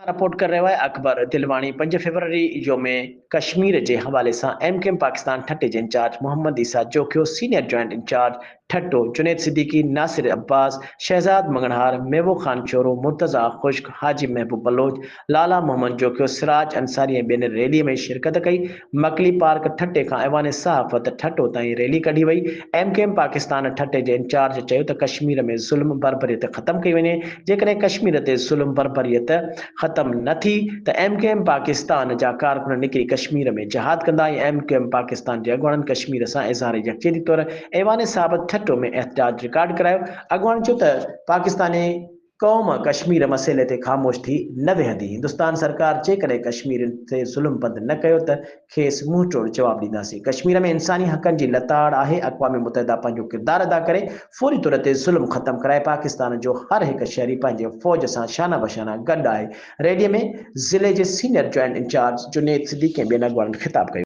Report कर रहे हैं Akbar दिलवानी 5 February जो में कश्मीर के हवाले से एमकेएम पाकिस्तान ठटे के incharge Mohammad Isa Jokhio senior joint incharge Thatta Junaid Siddiqui Nasir Abbas Shahzad Manganhar Mehboob Khan Choro Murtaza Khushk Haji Mehboob Baloch Lala Mohammad Jokhio Siraj Ansari बेन रैली में शिरकत कई मकली पार्क ठट्टे का ऐवान सहाफ़त ठट्टो ताईं रैली कढ़ी वई। एमकेएम पाकिस्तान ठट्टे के इंचार्ज चयो त कश्मीर में ज़ुल्म बर्बरियत ख़त्म कई वञे जेकॾहिं कश्मीर ते ज़ुल्म बर्बरियत ख़त्म न थी त एमकेएम पाकिस्तान जा कारकुन निकिरी कश्मीर में जहाद कंदा। एमकेएम पाकिस्तान के अॻुवाणनि कश्मीर सां इज़हार यकजहती तौर ऐवान साहब ठट्टो में एहतजाज रिकॉर्ड करायो। अॻुवाणी चयो त पाकिस्तानी क़ौम कश्मीर मसइले ते ख़ामोश थी न वेहंदी। हिंदुस्तान सरकार जेकॾहिं कश्मीर ते ज़ुल्म बंदि न कयो त खेसि मुंहुं तोड़ जवाब ॾींदासीं। कश्मीर में इंसानी हक़नि जी लताड़ आहे। अक़वाम मुतहिदा पंहिंजो किरदारु अदा करे फौरी तौर ते ज़ुल्म ख़त्म कराए। पाकिस्तान जो हर हिकु शहरी पंहिंजे फ़ौज सां शाना बशाना गॾु आहे। रैलीअ में ज़िले जे senior joint incharge Junaid Siddiqui ॿियनि अॻुवाणनि ख़िताब कयो।